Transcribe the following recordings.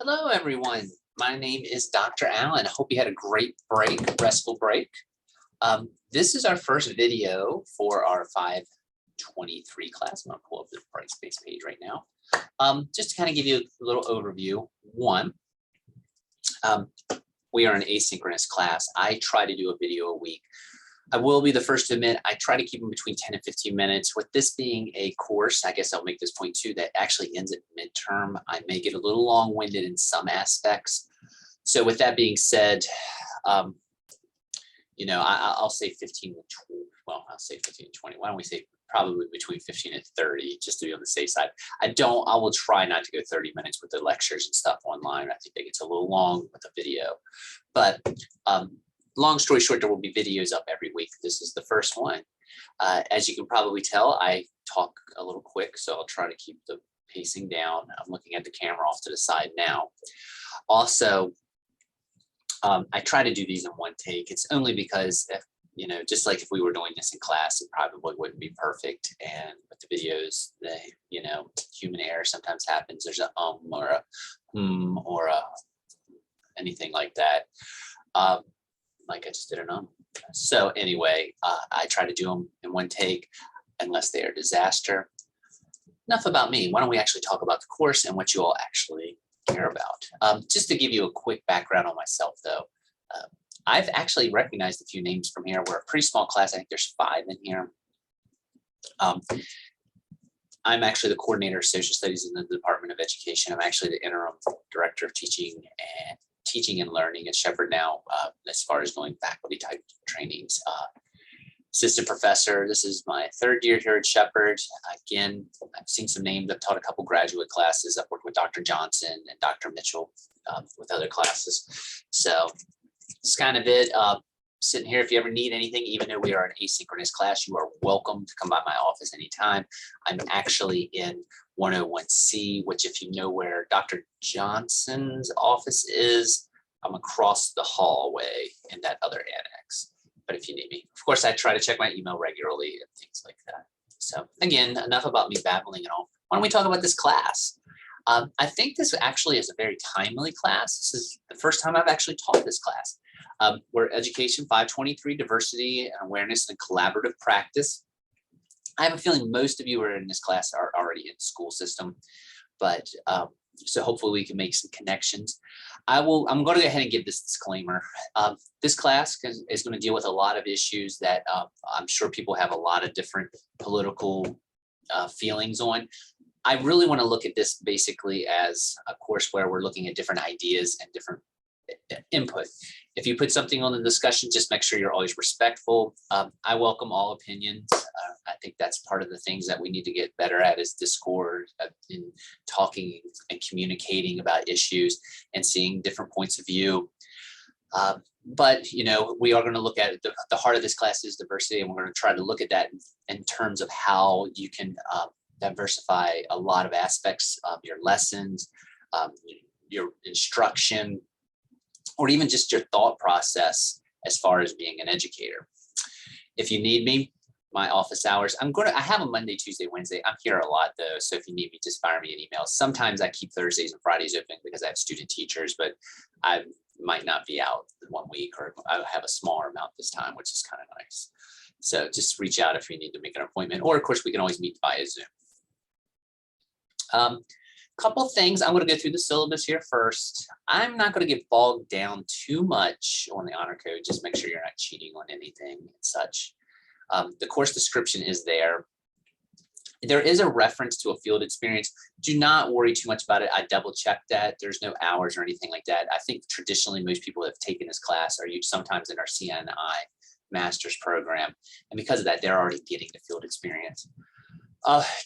Hello, everyone. My name is Dr. Allen. I hope you had a great break, restful break. This is our first video for our 523 class. I'm going to pull up the Brightspace page right now. Just to kind of give you a little overview. One, we are an asynchronous class. I try to do a video a week. I will be the first to admit, I try to keep them between 10 and 15 minutes. With this being a course, I guess I'll make this point too, that actually ends at midterm. I may get a little long-winded in some aspects. So with that being said, I'll say 15 to 20, well, I'll say 15 to 20. Why don't we say probably between 15 and 30, just to be on the safe side. I will try not to go 30 minutes with the lectures and stuff online. I think that gets a little long with the video, but long story short, there will be videos up every week. This is the first one. As you can probably tell, I talk a little quick, so I'll try to keep the pacing down. I'm looking at the camera off to the side now. Also, I try to do these in one take. It's only because, just like if we were doing this in class, it probably wouldn't be perfect. And with the videos, human error sometimes happens. There's a or a or a anything like that. Like I just did an So anyway, I try to do them in one take unless they are a disaster. Enough about me. Why don't we actually talk about the course and what you all actually care about. Just to give you a quick background on myself though, I've actually recognized a few names from here. We're a pretty small class. I think there's 5 in here. I'm actually the coordinator of social studies in the Department of Education. I'm actually the interim director of teaching and learning at Shepherd now, as far as doing faculty type trainings. Assistant professor, this is my 3rd year here at Shepherd. Again, I've seen some names. I've taught a couple graduate classes. I've worked with Dr. Johnson and Dr. Mitchell with other classes. So it's kind of it. Sitting here, if you ever need anything, even though we are an asynchronous class, you are welcome to come by my office anytime. I'm actually in 101C, which if you know where Dr. Johnson's office is, I'm across the hallway in that other annex. But if you need me, of course, I try to check my email regularly and things like that. So again, enough about me babbling and all. Why don't we talk about this class? I think this actually is a very timely class. This is the first time I've actually taught this class. We're Education 523, Diversity and Awareness and Collaborative Practice. I have a feeling most of you who are in this class are already in the school system, but so hopefully we can make some connections. I'm going to go ahead and give this disclaimer. This class is going to deal with a lot of issues that I'm sure people have a lot of different political feelings on. I really want to look at this basically as a course where we're looking at different ideas and different input. If you put something on the discussion, just make sure you're always respectful. I welcome all opinions. I think that's part of the things that we need to get better at is discord in talking and communicating about issues and seeing different points of view. But we are going to look at the heart of this class is diversity, and we're going to try to look at that in terms of how you can diversify a lot of aspects of your lessons, your instruction, or even just your thought process as far as being an educator. If you need me, my office hours, I have a Monday, Tuesday, Wednesday. I'm here a lot though. So if you need me, just fire me an email. Sometimes I keep Thursdays and Fridays open because I have student teachers, but I might not be out 1 week, or I have a smaller amount this time, which is kind of nice. So just reach out if you need to make an appointment, or of course we can always meet via Zoom. Couple things. I'm going to go through the syllabus here first. I'm not going to get bogged down too much on the honor code. Just make sure you're not cheating on anything and such. The course description is there. There is a reference to a field experience. Do not worry too much about it. I double checked that. There's no hours or anything like that. I think traditionally most people that have taken this class are sometimes in our CNI master's program. And because of that, they're already getting the field experience.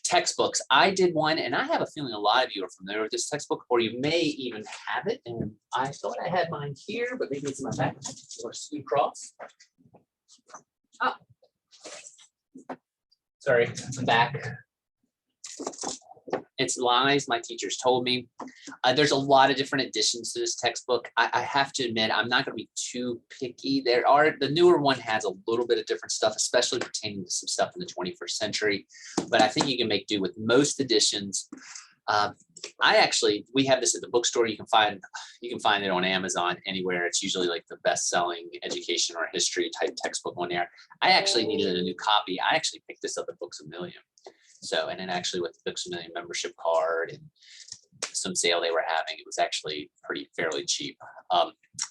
Textbooks. I did one, and I have a feeling a lot of you are familiar with this textbook, or you may even have it. And I thought I had mine here, but maybe it's in my backpack or Scoot Cross. Oh, sorry, I'm back. It's lies my teachers told me. There's a lot of different additions to this textbook. I have to admit, I'm not going to be too picky. The newer one has a little bit of different stuff, especially pertaining to some stuff in the 21st century. But I think you can make do with most editions. We have this at the bookstore. You can find it on Amazon, anywhere. It's usually like the best-selling education or history type textbook on there. I actually needed a new copy. I actually picked this up at Books A Million. So, and then actually with the Books A Million membership card and some sale they were having, it was actually fairly cheap.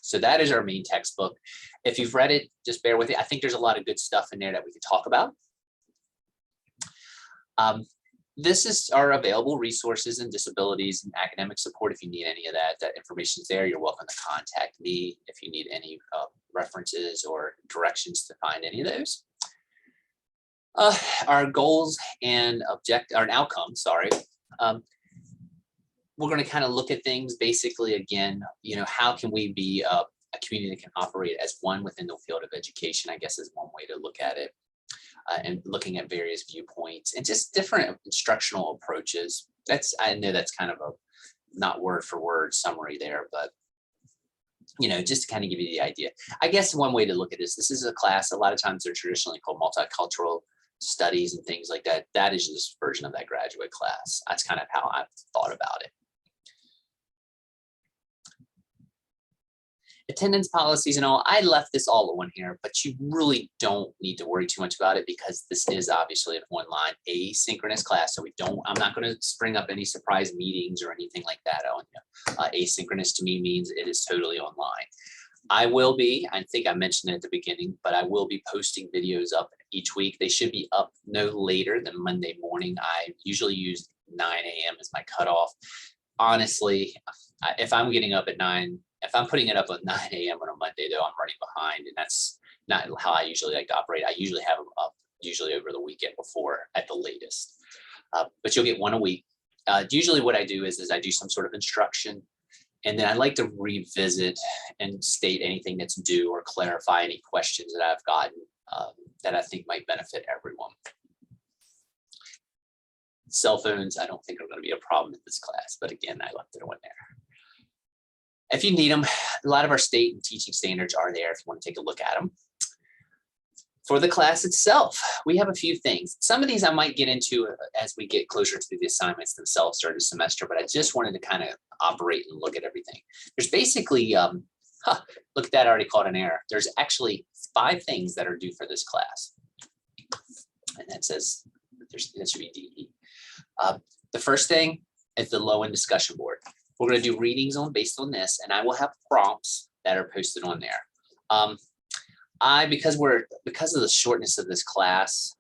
So that is our main textbook. If you've read it, just bear with it. I think there's a lot of good stuff in there that we could talk about. This is our available resources and disabilities and academic support. If you need any of that information is there. You're welcome to contact me if you need any references or directions to find any of those. Our goals and outcomes, sorry. We're going to kind of look at things basically again, how can we be a community that can operate as one within the field of education, I guess is one way to look at it. And looking at various viewpoints and just different instructional approaches. I know that's kind of a not word for word summary there, but just to kind of give you the idea. I guess one way to look at this is a class, a lot of times they're traditionally called multicultural studies and things like that. That is just a version of that graduate class. That's kind of how I've thought about it. Attendance policies and all, I left this all on here, but you really don't need to worry too much about it because this is obviously an online asynchronous class. So I'm not going to spring up any surprise meetings or anything like that on you. Asynchronous to me means it is totally online. I think I mentioned it at the beginning, but I will be posting videos up each week. They should be up no later than Monday morning. I usually use 9 a.m. as my cutoff. Honestly, if I'm getting up at 9, if I'm putting it up at 9 a.m. on a Monday, though, I'm running behind, and that's not how I usually like to operate. I usually have them up over the weekend before at the latest, but you'll get one a week. Usually what I do is I do some sort of instruction, and then I like to revisit and state anything that's due or clarify any questions that I've gotten that I think might benefit everyone. Cell phones, I don't think are going to be a problem in this class, but again, I left it on there. If you need them, a lot of our state and teaching standards are there if you want to take a look at them. For the class itself, we have a few things. Some of these I might get into as we get closer to the assignments themselves during the semester, but I just wanted to kind of operate and look at everything. There's basically, look at that, I already caught an error. There's actually 5 things that are due for this class. And that says, that should be DE. The first thing is the low-end discussion board. We're going to do readings based on this, and I will have prompts that are posted on there. Because of the shortness of this class,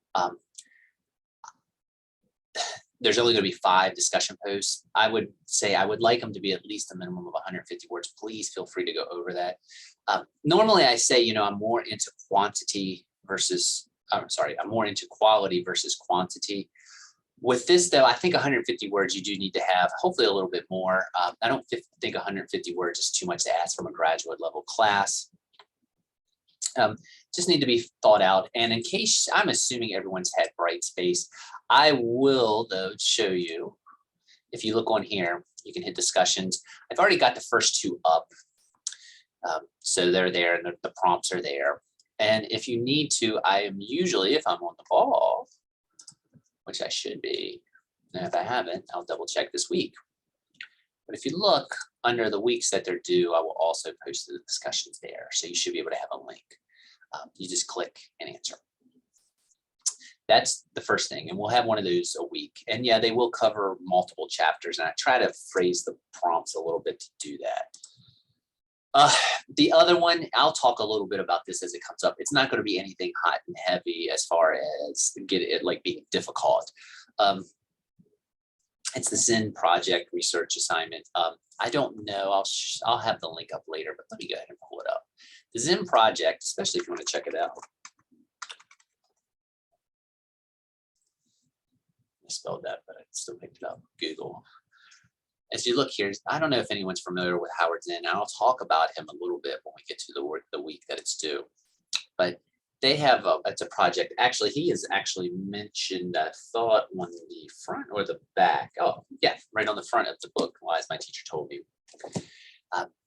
there's only going to be 5 discussion posts. I would say I would like them to be at least a minimum of 150 words. Please feel free to go over that. Normally I say, I'm more into quality versus quantity. With this, though, I think 150 words you do need to have, hopefully a little bit more. I don't think 150 words is too much to ask from a graduate level class. Just need to be thought out. And in case, I'm assuming everyone's had Brightspace, I will, though, show you. If you look on here, you can hit discussions. I've already got the first 2 up. So they're there and the prompts are there. And if you need to, I am usually, if I'm on the ball, which I should be, and if I haven't, I'll double check this week. But if you look under the weeks that they're due, I will also post the discussions there. So you should be able to have a link. You just click and answer. That's the first thing. And we'll have one of those a week. And yeah, they will cover multiple chapters. And I try to phrase the prompts a little bit to do that. The other one, I'll talk a little bit about this as it comes up. It's not going to be anything hot and heavy as far as get it like being difficult. It's the Zen project research assignment. I don't know. I'll have the link up later, but let me go ahead and pull it up. The Zen project, especially if you want to check it out. I spelled that, but I still picked it up. Google. As you look here, I don't know if anyone's familiar with Howard Zen. I'll talk about him a little bit when we get to the week that it's due. But they have it's a project. Actually, he is actually mentioned, I thought, on the front or the back. Oh, yeah, right on the front of the book. Why, as my teacher told me.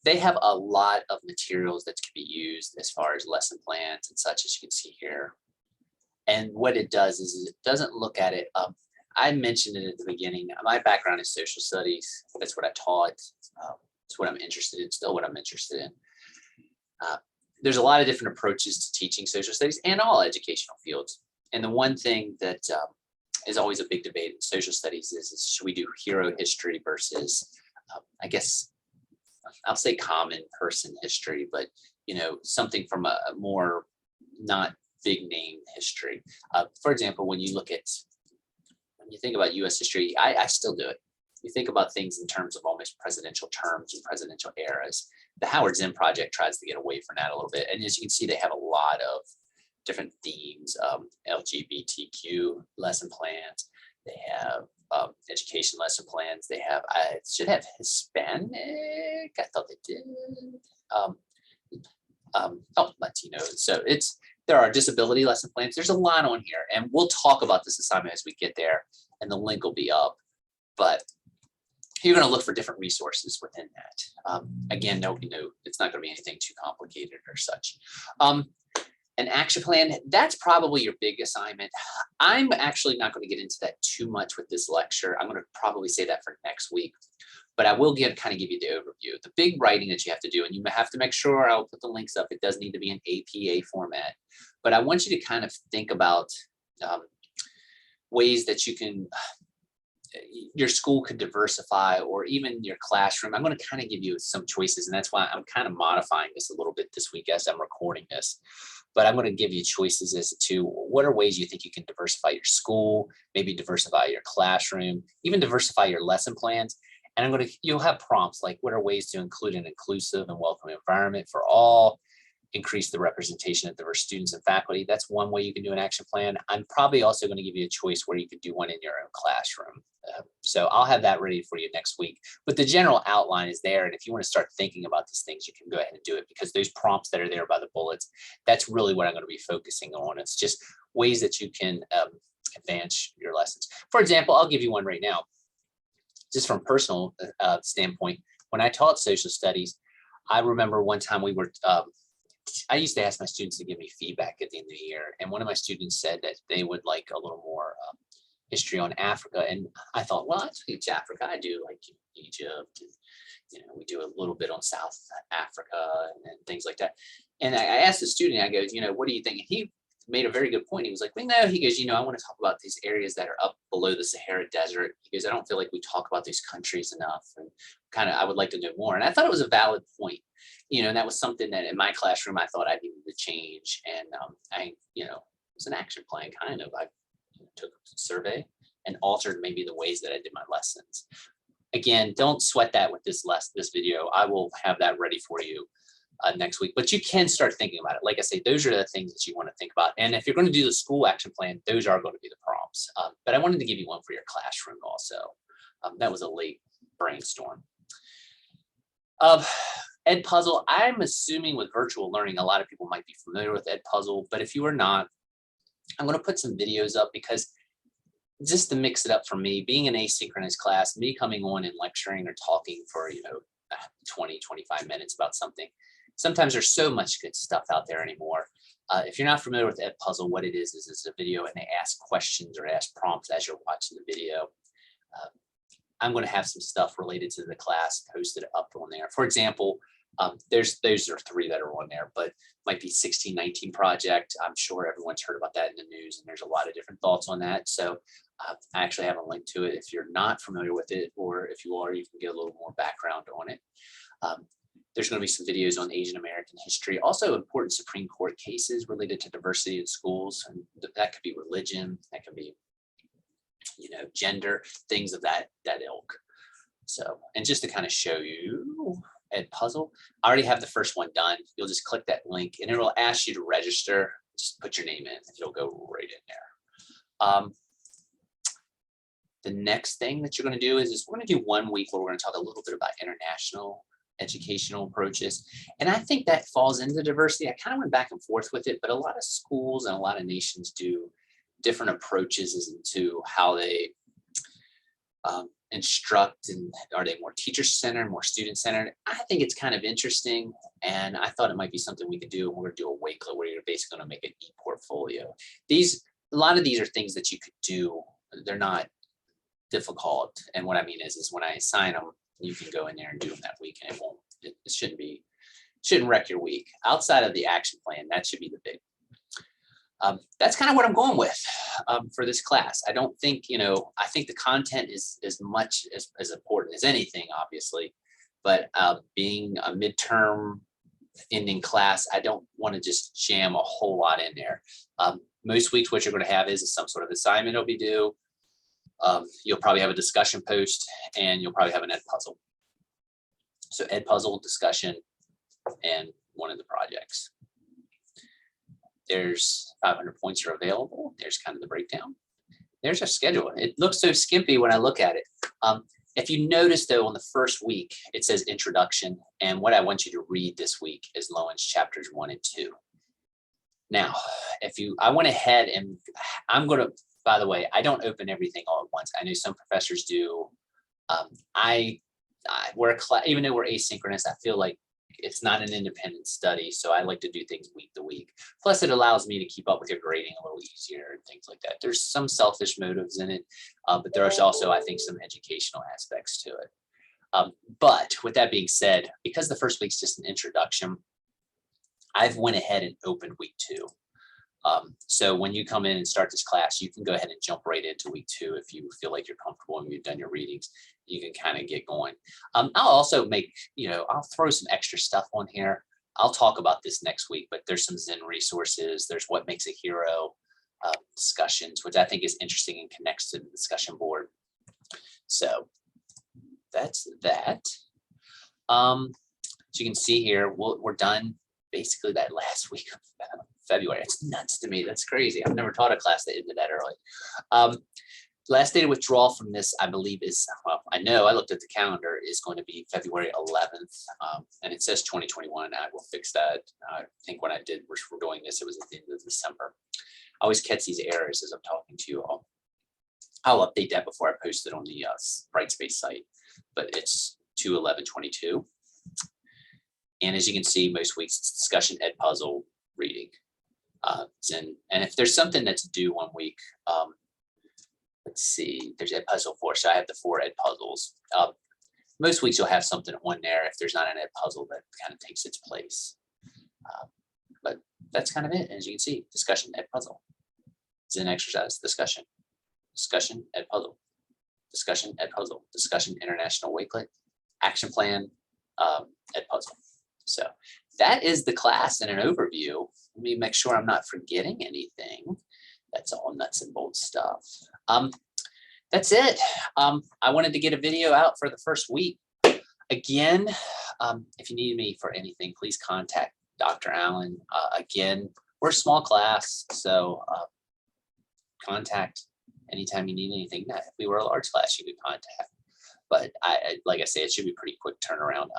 They have a lot of materials that can be used as far as lesson plans and such, as you can see here. And what it does is it doesn't look at it. I mentioned it at the beginning. My background is social studies. That's what I taught. It's what I'm interested in, still what I'm interested in. There's a lot of different approaches to teaching social studies and all educational fields. And the one thing that is always a big debate in social studies is should we do hero history versus, I guess, I'll say common person history, but something from a more not big name history. For example, when you think about U.S. history, I still do it. You think about things in terms of almost presidential terms and presidential eras. The Howard Zinn Project tries to get away from that a little bit. And as you can see, they have a lot of different themes, LGBTQ lesson plans. They have education lesson plans. They have, I should have Hispanic. I thought they did. Latino. So there are disability lesson plans. There's a lot on here, and we'll talk about this assignment as we get there, and the link will be up. But you're going to look for different resources within that. Again, it's not going to be anything too complicated or such. An action plan, that's probably your big assignment. I'm actually not going to get into that too much with this lecture. I'm going to probably say that for next week. But I will kind of give you the overview. The big writing that you have to do, and you have to make sure I'll put the links up. It does need to be in APA format. But I want you to kind of think about ways that your school could diversify, or even your classroom. I'm going to kind of give you some choices, and that's why I'm kind of modifying this a little bit this week as I'm recording this. But I'm going to give you choices as to what are ways you think you can diversify your school, maybe diversify your classroom, even diversify your lesson plans. And you'll have prompts like, what are ways to include an inclusive and welcoming environment for all, increase the representation of diverse students and faculty. That's one way you can do an action plan. I'm probably also going to give you a choice where you could do one in your own classroom. So I'll have that ready for you next week. But the general outline is there. And if you want to start thinking about these things, you can go ahead and do it, because those prompts that are there by the bullets, that's really what I'm going to be focusing on. It's just ways that you can advance your lessons. For example, I'll give you one right now. Just from a personal standpoint, when I taught social studies, I remember one time I used to ask my students to give me feedback at the end of the year. And one of my students said that they would like a little more history on Africa. And I thought, well, I teach Africa. I do like Egypt. And, we do a little bit on South Africa and things like that. And I asked the student, I go, what do you think? And he made a very good point. He was like, well, no, he goes, I want to talk about these areas that are up below the Sahara Desert. He goes, I don't feel like we talk about these countries enough. And I would like to know more. And I thought it was a valid point, and that was something that in my classroom, I thought I needed to change. And it was an action plan kind of. I took a survey and altered maybe the ways that I did my lessons. Again, don't sweat that with this video. I will have that ready for you next week, but you can start thinking about it. Like I say, those are the things that you want to think about. And if you're going to do the school action plan, those are going to be the prompts. But I wanted to give you one for your classroom also. That was a late brainstorm. Edpuzzle, I'm assuming with virtual learning, a lot of people might be familiar with Edpuzzle, but if you are not, I'm going to put some videos up, because just to mix it up for me, being an asynchronous class, me coming on and lecturing or talking for, 20, 25 minutes about something, sometimes there's so much good stuff out there anymore. If you're not familiar with Edpuzzle, what it is it's a video and they ask questions or ask prompts as you're watching the video. I'm going to have some stuff related to the class posted up on there. For example, those are 3 that are on there, but might be 1619 project. I'm sure everyone's heard about that in the news, and there's a lot of different thoughts on that. So I actually have a link to it if you're not familiar with it, or if you are, you can get a little more background on it. There's going to be some videos on Asian American history, also important Supreme Court cases related to diversity in schools. And that could be religion, that could be, gender, things of that ilk. So, and just to kind of show you Edpuzzle, I already have the first one done. You'll just click that link and it'll ask you to register. Just put your name in, it'll go right in there. The next thing that you're going to do is we're going to do 1 week where we're going to talk a little bit about international educational approaches. And I think that falls into diversity. I kind of went back and forth with it, but a lot of schools and a lot of nations do different approaches as into how they instruct, and are they more teacher-centered, more student-centered? I think it's kind of interesting, and I thought it might be something we could do. And we're going to do a Wakelet where you're basically going to make an e-portfolio. A lot of these are things that you could do. They're not difficult. And what I mean is when I assign them, you can go in there and do them that week, and it shouldn't wreck your week. Outside of the action plan, that should be the big. That's kind of what I'm going with for this class. I don't think, I think the content is as much as important as anything, obviously, but being a midterm ending class, I don't want to just jam a whole lot in there. Most weeks, what you're going to have is some sort of assignment will be due. You'll probably have a discussion post, and you'll probably have an ed puzzle. So ed puzzle, discussion, and one of the projects. There's 500 points are available. There's kind of the breakdown. There's our schedule. It looks so skimpy when I look at it. If you notice, though, on the first week, it says introduction. And what I want you to read this week is Lowen's chapters 1 and 2. Now, I went ahead and I'm going to, by the way, I don't open everything all at once. I know some professors do. Even though we're asynchronous, I feel like it's not an independent study, so I like to do things week to week. Plus, it allows me to keep up with your grading a little easier and things like that. There's some selfish motives in it, but there's also, I think, some educational aspects to it. But with that being said, because the first week's just an introduction, I've went ahead and opened week 2. So when you come in and start this class, you can go ahead and jump right into week 2 if you feel like you're comfortable and you've done your readings. You can kind of get going. I'll also I'll throw some extra stuff on here. I'll talk about this next week, but there's some Zen resources. There's what makes a hero discussions, which I think is interesting and connects to the discussion board. So that's that. As you can see here, we're done basically that last week of February. It's nuts to me. That's crazy. I've never taught a class that ended that early. Last day to withdraw from this, I believe, is, well, I know I looked at the calendar, is going to be February 11th. And it says 2021. I will fix that. I think when I did, we're doing this, it was at the end of December. I always catch these errors as I'm talking to you all. I'll update that before I post it on the Brightspace site, but it's 2/11/22. And as you can see, most weeks it's discussion, ed puzzle, reading. And if there's something that's due one week, let's see, there's ed puzzle 4. So I have the 4 ed puzzles. Most weeks you'll have something on there if there's not an ed puzzle that kind of takes its place. But that's kind of it. As you can see, discussion, ed puzzle. Zen exercise, discussion, ed puzzle, discussion, ed puzzle, discussion, international Wakelet, action plan, ed puzzle. So that is the class in an overview. Let me make sure I'm not forgetting anything. That's all nuts and bolts stuff. That's it. I wanted to get a video out for the first week. Again, if you need me for anything, please contact Dr. Allen. Again, we're a small class, so contact anytime you need anything. Now, if we were a large class, you could contact. But like I say, it should be pretty quick turnaround.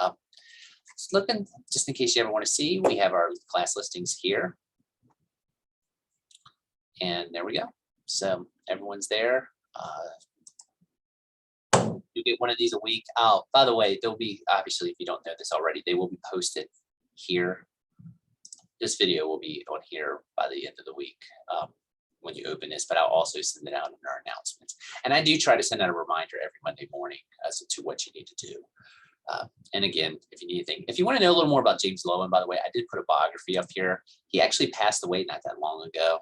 Looking, just in case you ever want to see, we have our class listings here. And there we go. So everyone's there. You get one of these a week. Oh, by the way, there'll be, obviously, if you don't know this already, they will be posted here. This video will be on here by the end of the week when you open this, but I'll also send it out in our announcements. And I do try to send out a reminder every Monday morning as to what you need to do. And again, if you need anything, if you want to know a little more about James Lowen, by the way, I did put a biography up here. He actually passed away not that long ago.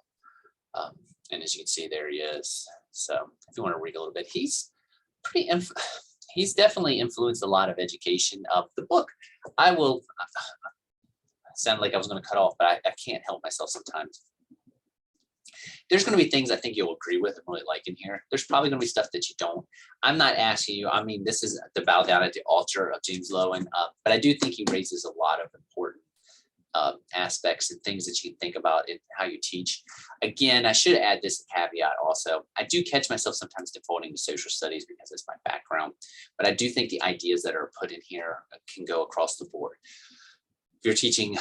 And as you can see, there he is. So if you want to read a little bit, he's definitely influenced a lot of education of the book. I will sound like I was going to cut off, but I can't help myself sometimes. There's going to be things I think you'll agree with and really like in here. There's probably going to be stuff that you don't. I'm not asking you. I mean, this is to bow down at the altar of James Lowen, but I do think he raises a lot of important aspects and things that you can think about in how you teach. Again, I should add this caveat also. I do catch myself sometimes defaulting to social studies because it's my background, but I do think the ideas that are put in here can go across the board. If you're teaching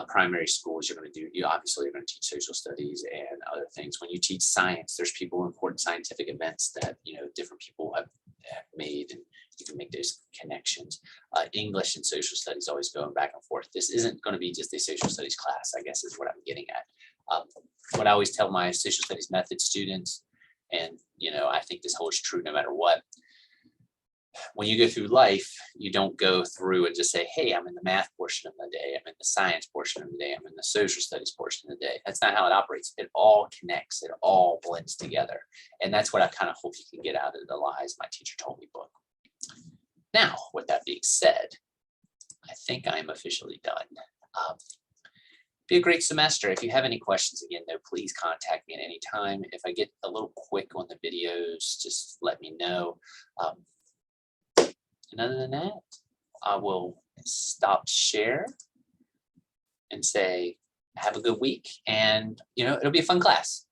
primary schools, you obviously are going to teach social studies and other things. When you teach science, there's important scientific events that different people have made, and you can make those connections. English and social studies always going back and forth. This isn't going to be just a social studies class, I guess is what I'm getting at. What I always tell my social studies method students And, I think this holds true no matter what. When you go through life, you don't go through and just say, hey, I'm in the math portion of the day, I'm in the science portion of the day, I'm in the social studies portion of the day. That's not how it operates. It all connects, it all blends together. And that's what I kind of hope you can get out of the Lies My Teacher Told Me book. Now, with that being said, I think I'm officially done. Be a great semester. If you have any questions, again, though, please contact me at any time. If I get a little quick on the videos, just let me know. And other than that, I will stop share and say, have a good week. And, it'll be a fun class.